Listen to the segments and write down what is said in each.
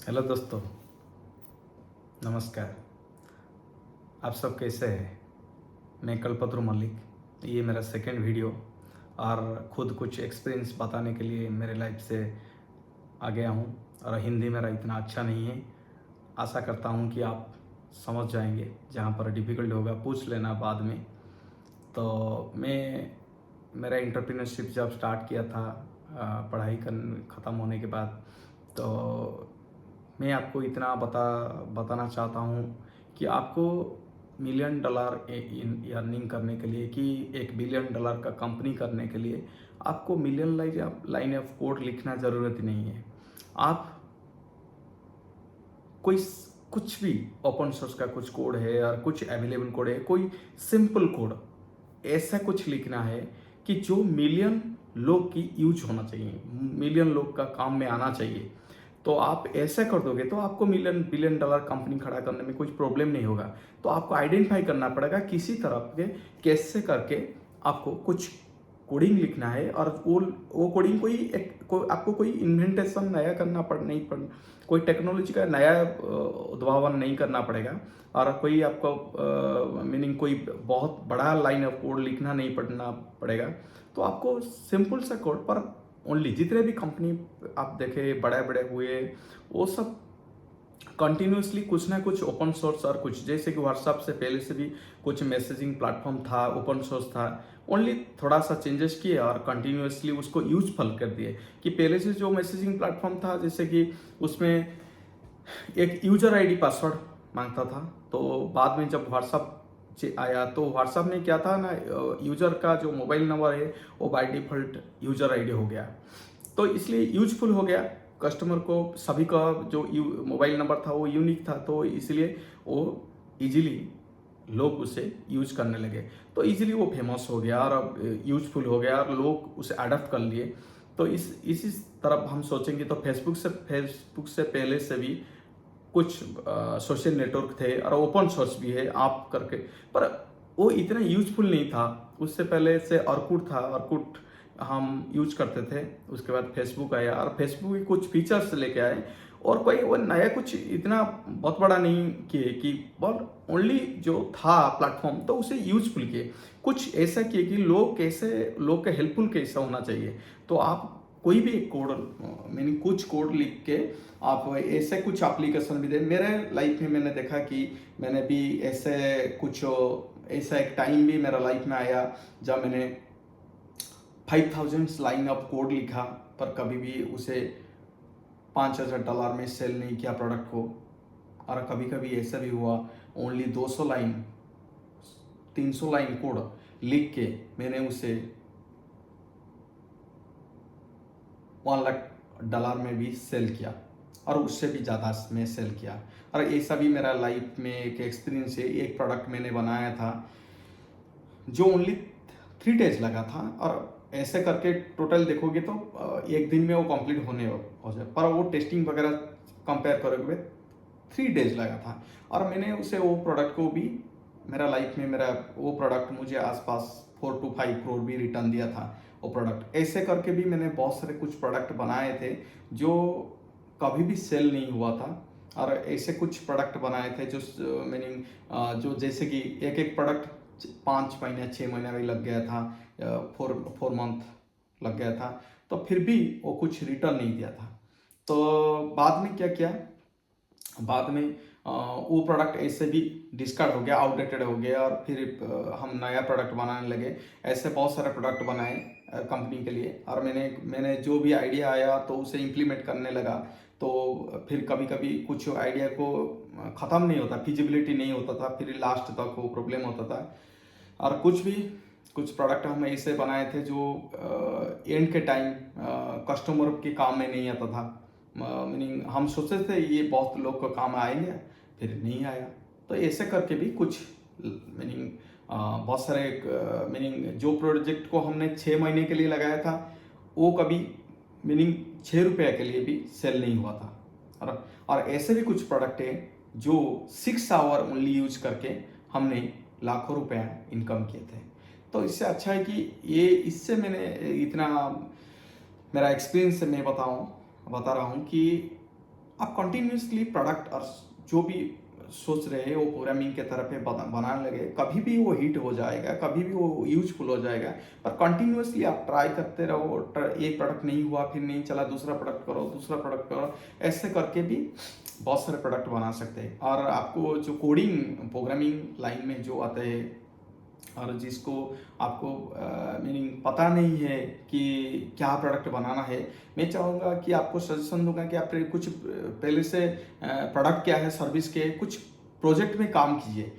Hello दोस्तों, नमस्कार। आप सब कैसे हैं? मैं कल्पतरु मलिक। ये मेरा सेकंड वीडियो और ख़ुद कुछ एक्सपीरियंस बताने के लिए मेरे लाइफ से आ गया हूँ। और हिंदी मेरा इतना अच्छा नहीं है। आशा करता हूँ कि आप समझ जाएंगे। जहाँ पर डिफ़िकल्ट होगा पूछ लेना बाद में। तो मेरा एंटरप्रेन्योरशिप जब स्टार्ट किया था पढ़ाई ख़त्म होने के बाद, तो मैं आपको इतना बताना चाहता हूँ कि आपको मिलियन डॉलर इन अर्निंग करने के लिए कि एक बिलियन डॉलर का कंपनी करने के लिए आपको मिलियन लाइन ऑफ कोड लिखना ज़रूरत नहीं है। आप कोई कुछ भी ओपन सोर्स का कुछ कोड है और कुछ अवेलेबल कोड है, कोई सिंपल कोड ऐसा कुछ लिखना है कि जो मिलियन लोग की यूज होना चाहिए, मिलियन लोग का काम में आना चाहिए। तो आप ऐसा कर दोगे तो आपको मिलियन बिलियन डॉलर कंपनी खड़ा करने में कुछ प्रॉब्लम नहीं होगा। तो आपको आइडेंटिफाई करना पड़ेगा किसी तरह के कैसे करके आपको कुछ कोडिंग लिखना है। और वो कोडिंग आपको कोई इन्वेंटेशन नया करना नहीं पड़ कोई टेक्नोलॉजी का नया उद्भावन नहीं करना पड़ेगा। और कोई आपको मीनिंग कोई बहुत बड़ा लाइन ऑफ कोड लिखना नहीं पड़ेगा। तो आपको सिंपल सा कोड पर ओनली जितने भी कंपनी आप देखें बड़े बड़े हुए, वो सब कंटिन्यूसली कुछ ना कुछ ओपन सोर्स और कुछ, जैसे कि व्हाट्सएप से पहले से भी कुछ मैसेजिंग प्लेटफॉर्म था, ओपन सोर्स था। ओनली थोड़ा सा चेंजेस किए और कंटिन्यूसली उसको यूजफुल कर दिए। कि पहले से जो मैसेजिंग प्लेटफॉर्म था, जैसे कि उसमें एक यूजर आईडी पासवर्ड मांगता था, तो बाद में जब व्हाट्सएप आया तो व्हाट्सएप में क्या था ना, यूजर का जो मोबाइल नंबर है वो बाय डिफॉल्ट यूजर आईडी हो गया। तो इसलिए यूजफुल हो गया। कस्टमर को सभी का जो मोबाइल नंबर था वो यूनिक था, तो इसलिए वो इजीली लोग उसे यूज करने लगे। तो इजीली वो फेमस हो गया और अब यूजफुल हो गया और लोग उसे अडॉप्ट कर लिए। तो इसी तरफ हम सोचेंगे तो फेसबुक से पहले से भी कुछ सोशल नेटवर्क थे और ओपन सोर्स भी है आप करके, पर वो इतना यूजफुल नहीं था। उससे पहले से अर्कुट था, अर्कुट हम यूज करते थे। उसके बाद फेसबुक आया और फेसबुक भी कुछ फीचर्स लेके आए और कोई वो नया कुछ इतना बहुत बड़ा नहीं किए कि बहुत ओनली जो था प्लेटफॉर्म तो उसे यूजफुल किए। कुछ ऐसा किए कि लोग के हेल्पफुल कैसा होना चाहिए। तो आप कोई भी एक कोड मीनिंग कुछ कोड लिख के आप ऐसे कुछ एप्लीकेशन भी दे। मेरे लाइफ में मैंने देखा कि मैंने भी ऐसा एक टाइम भी मेरा लाइफ में आया जब मैंने 5000 लाइन ऑफ कोड लिखा, पर कभी भी उसे $5000 में सेल नहीं किया प्रोडक्ट को। और कभी कभी ऐसा भी हुआ ओनली 200 लाइन 300 लाइन कोड लिख के मैंने उसे $1 लाख में भी सेल किया और उससे भी ज़्यादा में सेल किया। और ऐसा भी मेरा लाइफ में एक एक्सपीरियंस है। एक प्रोडक्ट मैंने बनाया था जो ओनली 3 डेज लगा था, और ऐसे करके टोटल देखोगे तो एक दिन में वो कंप्लीट हो जाए, पर वो टेस्टिंग वगैरह कंपेयर करोगे 3 डेज लगा था। और मैंने उसे वो प्रोडक्ट को भी मेरा लाइफ में मेरा वो प्रोडक्ट मुझे आसपास 4 to 5 करोड़ भी रिटर्न दिया था वो प्रोडक्ट। ऐसे करके भी मैंने बहुत सारे कुछ प्रोडक्ट बनाए थे जो कभी भी सेल नहीं हुआ था। और ऐसे कुछ प्रोडक्ट बनाए थे जो मीनिंग जो जैसे कि एक प्रोडक्ट 5 महीने 6 महीने में लग गया था, 4 मंथ लग गया था, तो फिर भी वो कुछ रिटर्न नहीं दिया था। तो बाद में क्या किया, बाद में वो प्रोडक्ट ऐसे भी डिस्कार्ड हो गया, आउटडेटेड हो गया, और फिर हम नया प्रोडक्ट बनाने लगे। ऐसे बहुत सारे प्रोडक्ट बनाए कंपनी के लिए। और मैंने जो भी आइडिया आया तो उसे इम्प्लीमेंट करने लगा। तो फिर कभी कभी कुछ आइडिया को ख़त्म नहीं होता, फिजिबिलिटी नहीं होता था, फिर लास्ट तक वो प्रॉब्लम होता था। और कुछ प्रोडक्ट हम ऐसे बनाए थे जो एंड के टाइम कस्टमर के काम में नहीं आता था। मीनिंग हम सोचते थे ये बहुत लोग को काम आएंगे, फिर नहीं आया। तो ऐसे करके भी कुछ मीनिंग बहुत सारे मीनिंग जो प्रोजेक्ट को हमने 6 महीने के लिए लगाया था वो कभी मीनिंग ₹6 के लिए भी सेल नहीं हुआ था। और ऐसे भी कुछ प्रोडक्ट हैं जो 6 आवर ओनली यूज करके हमने लाखों रुपए इनकम किए थे। तो इससे अच्छा है कि इससे मैंने इतना मेरा एक्सपीरियंस से मैं बता रहा हूँ कि आप कंटिन्यूसली प्रोडक्ट और जो भी सोच रहे हैं वो प्रोग्रामिंग के तरफ है बनाने लगे, कभी भी वो हिट हो जाएगा, कभी भी वो यूजफुल हो जाएगा। पर कंटिन्यूसली आप ट्राई करते रहो, एक प्रोडक्ट नहीं हुआ फिर नहीं चला, दूसरा प्रोडक्ट करो, दूसरा प्रोडक्ट करो, ऐसे करके भी बहुत सारे प्रोडक्ट बना सकते हैं। और आपको जो कोडिंग प्रोग्रामिंग लाइन में जो आते हैं और जिसको आपको मीनिंग पता नहीं है कि क्या प्रोडक्ट बनाना है, मैं चाहूँगा कि आपको सजेशन दूंगा कि आप कुछ पहले से प्रोडक्ट क्या है, सर्विस के कुछ प्रोजेक्ट में काम कीजिए।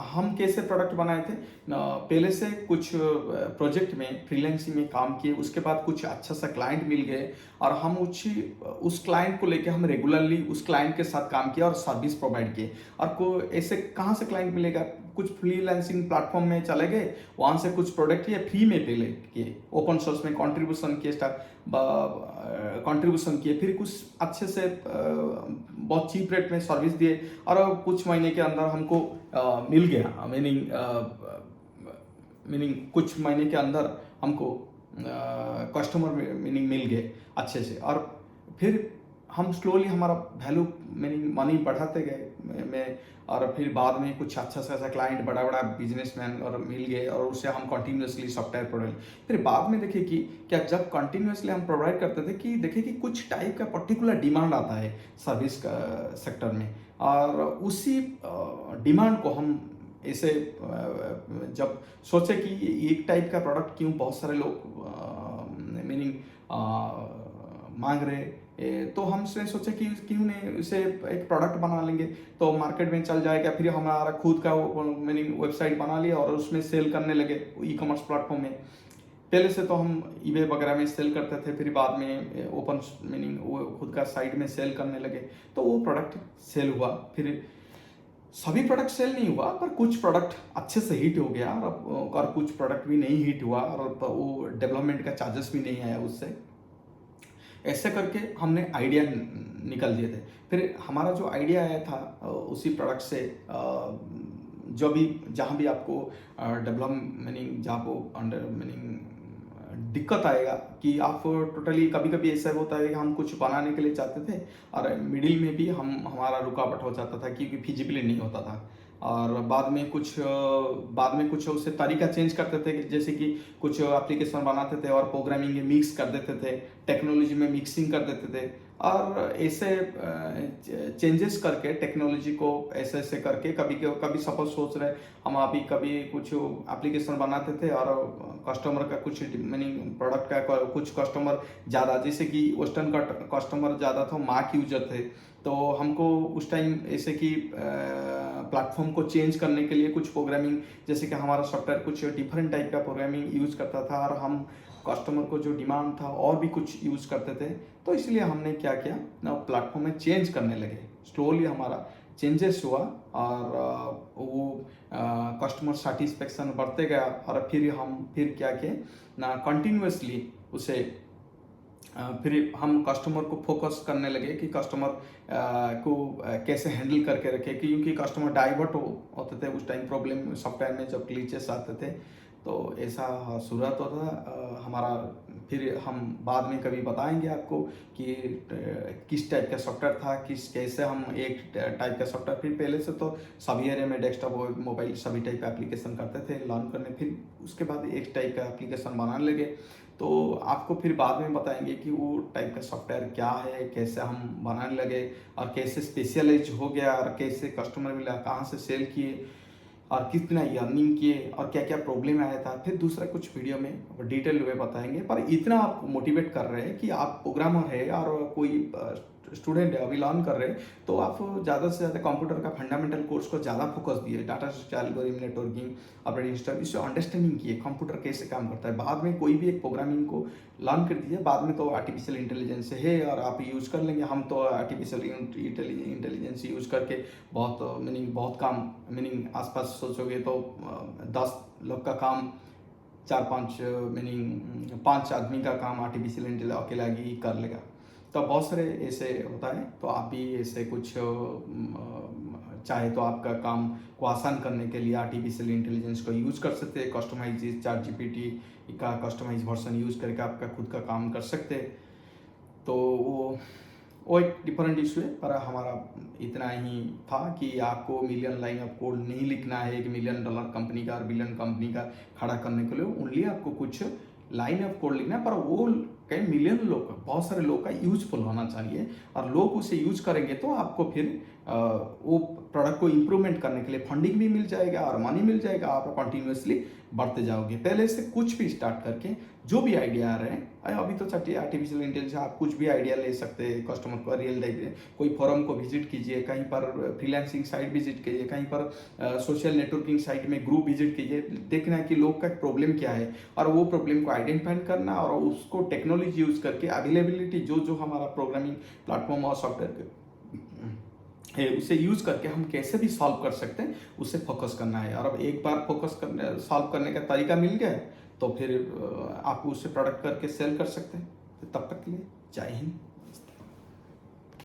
हम कैसे प्रोडक्ट बनाए थे पहले से कुछ प्रोजेक्ट में फ्रीलांसिंग में काम किए, उसके बाद कुछ अच्छा सा क्लाइंट मिल गए और हम उस क्लाइंट को लेके हम रेगुलरली उस क्लाइंट के साथ काम किया और सर्विस प्रोवाइड किए। और को ऐसे कहाँ से क्लाइंट मिलेगा, कुछ फ्रीलांसिंग प्लेटफॉर्म में चले गए, वहाँ से कुछ प्रोडक्ट ये फ्री में पहले किए, ओपन सोर्स में कंट्रीब्यूशन किए, कंट्रीब्यूशन किए, फिर कुछ अच्छे से बहुत चीप रेट में सर्विस दिए और कुछ महीने के अंदर हमको मिल गया, मीनिंग कुछ महीने के अंदर हमको कस्टमर मीनिंग मिल गए अच्छे से। और फिर हम स्लोली हमारा वैल्यू मीनिंग मनी बढ़ाते गए में, और फिर बाद में कुछ अच्छा सा ऐसा क्लाइंट बड़ा बड़ा बिजनेसमैन और मिल गए और उससे हम कंटिन्यूसली सॉफ्टवेयर प्रोवाइड। फिर बाद में देखिए कि क्या जब कंटिन्यूसली हम प्रोवाइड करते थे कि देखिए कि कुछ टाइप का पर्टिकुलर डिमांड आता है सर्विस का सेक्टर में, और उसी डिमांड को हम ऐसे जब सोचे कि एक टाइप का प्रोडक्ट क्यों बहुत सारे लोग मीनिंग मांग रहे, तो हमसे सोचे कि क्यों नहीं इसे एक प्रोडक्ट बना लेंगे तो मार्केट में चल जाएगा। फिर हमारा खुद का मीनिंग वेबसाइट बना लिया और उसमें सेल करने लगे ई कॉमर्स प्लेटफॉर्म में। पहले से तो हम ईबे वगैरह में सेल करते थे, फिर बाद में ओपन मीनिंग वो खुद का साइट में सेल करने लगे, तो वो प्रोडक्ट सेल हुआ। फिर सभी प्रोडक्ट सेल नहीं हुआ पर कुछ प्रोडक्ट अच्छे से हिट हो गया और कुछ प्रोडक्ट भी नहीं हिट हुआ और वो डेवलपमेंट का चार्जेस भी नहीं आया उससे। ऐसे करके हमने आइडिया निकल दिए थे। फिर हमारा जो आइडिया आया था उसी प्रोडक्ट से जो भी जहाँ भी आपको डेवलप मीनिंग जहाँ को अंडर मीनिंग दिक्कत आएगा कि आप टोटली, कभी कभी ऐसा होता है कि हम कुछ बनाने के लिए चाहते थे और मिडिल में भी हमारा रुकावट हो जाता था क्योंकि फिजिबली नहीं होता था, और बाद में कुछ उससे तरीका चेंज करते थे, जैसे कि कुछ एप्लीकेशन बनाते थे और प्रोग्रामिंग में मिक्स कर देते थे, टेक्नोलॉजी में मिक्सिंग कर देते थे, और ऐसे चेंजेस करके टेक्नोलॉजी को ऐसे ऐसे करके कभी सपोज सोच रहे हम अभी कभी कुछ एप्लीकेशन बनाते थे और कस्टमर का कुछ मीनिंग प्रोडक्ट का कुछ कस्टमर ज़्यादा, जैसे कि वेस्टर्न का कस्टमर ज़्यादा था, मैक यूजर थे, तो हमको उस टाइम ऐसे कि प्लेटफॉर्म को चेंज करने के लिए कुछ प्रोग्रामिंग, जैसे कि हमारा सॉफ्टवेयर कुछ डिफरेंट टाइप का प्रोग्रामिंग यूज़ करता था और हम कस्टमर को जो डिमांड था और भी कुछ यूज़ करते थे, तो इसलिए हमने क्या किया ना प्लेटफॉर्म में चेंज करने लगे। स्लोली हमारा चेंजेस हुआ और वो कस्टमर सेटिस्फेक्शन बढ़ते गया और फिर क्या किए ना कंटिन्यूसली उसे फिर हम कस्टमर को फोकस करने लगे कि कस्टमर को कैसे हैंडल करके रखे, क्योंकि कस्टमर डाइवर्ट होते थे उस टाइम प्रॉब्लम सॉफ्टवेयर में जब ग्लिचेस आते थे, तो ऐसा शुरुआत होता था हमारा। फिर हम बाद में कभी बताएंगे आपको कि किस टाइप का सॉफ्टवेयर था, कैसे हम एक टाइप का सॉफ्टवेयर, फिर पहले से तो सभी एरिया में डेस्कटॉप मोबाइल सभी टाइप का एप्लीकेशन करते थे लॉन्च करने, फिर उसके बाद एक टाइप का एप्लीकेशन बनाने लगे, तो आपको फिर बाद में बताएंगे कि वो टाइप का सॉफ्टवेयर क्या है, कैसे हम बनाने लगे और कैसे स्पेशलाइज हो गया और कैसे कस्टमर मिला, कहाँ से सेल किए और कितना अर्निंग किए और क्या क्या प्रॉब्लम आया था। फिर दूसरा कुछ वीडियो में डिटेल में बताएंगे, पर इतना आपको मोटिवेट कर रहे हैं कि आप प्रोग्रामर है और कोई स्टूडेंट है अभी लर्न कर रहे हैं, तो आप ज़्यादा से ज़्यादा कंप्यूटर का फंडामेंटल कोर्स को ज़्यादा फोकस दिए, data structure, algorithm, networking, operating system, इससे अंडरस्टैंडिंग किए कंप्यूटर कैसे काम करता है। बाद में कोई भी एक प्रोग्रामिंग को लर्न कर दीजिए, बाद में तो आर्टिफिशियल इंटेलिजेंस है और आप यूज़ कर लेंगे। हम तो आर्टिफिशियल इंटेलिजेंस यूज़ करके बहुत काम मीनिंग आसपास सोचोगे तो 10 लोग का काम 5 आदमी का काम आर्टिफिशियल इंटेलिजेंस अकेला ही कर लेगा, तो बहुत सारे ऐसे होता है। तो आप भी ऐसे कुछ चाहे तो आपका काम को आसान करने के लिए आर्टिफिशियल इंटेलिजेंस को यूज़ कर सकते हैं, कस्टमाइज चैट जीपीटी का कस्टमाइज वर्जन यूज़ करके आपका खुद का काम कर सकते हैं। तो वो वो एक डिफरेंट इशू है, पर हमारा इतना ही था कि आपको मिलियन लाइन ऑफ कोड नहीं लिखना है एक मिलियन डॉलर कंपनी का और बिलियन कंपनी का खड़ा करने के लिए। ओनली आपको कुछ लाइन ऑफ कोड लिखना है, पर वो कई मिलियन लोग, बहुत सारे लोग का यूजफुल होना चाहिए, और लोग उसे यूज करेंगे तो आपको फिर वो प्रोडक्ट को इम्प्रूवमेंट करने के लिए फंडिंग भी मिल जाएगा और मनी मिल जाएगा, आप कंटिन्यूसली बढ़ते जाओगे। पहले से कुछ भी स्टार्ट करके जो भी आइडिया आ रहे हैं, अभी तो चलिए आर्टिफिशियल इंटेलिजेंस, आप कुछ भी आइडिया ले सकते हैं कस्टमर को, रियल लाइफ कोई फोरम को विजिट कीजिए, कहीं पर फ्रीलांसिंग साइट विजिट कीजिए, कहीं पर सोशल नेटवर्किंग साइट में ग्रुप विजिट कीजिए, देखना है कि लोग का प्रॉब्लम क्या है और वो प्रॉब्लम को आइडेंटिफाई करना और उसको टेक्नोलॉजी यूज करके अवेलेबिलिटी जो जो हमारा प्रोग्रामिंग प्लेटफॉर्म और सॉफ्टवेयर है उसे यूज करके हम कैसे भी सॉल्व कर सकते हैं, उसे फोकस करना है। और अब एक बार फोकस करने सॉल्व करने का तरीका मिल गया तो फिर आप उससे प्रोडक्ट करके सेल कर सकते हैं। तो तब तक के लिए जय हिंद।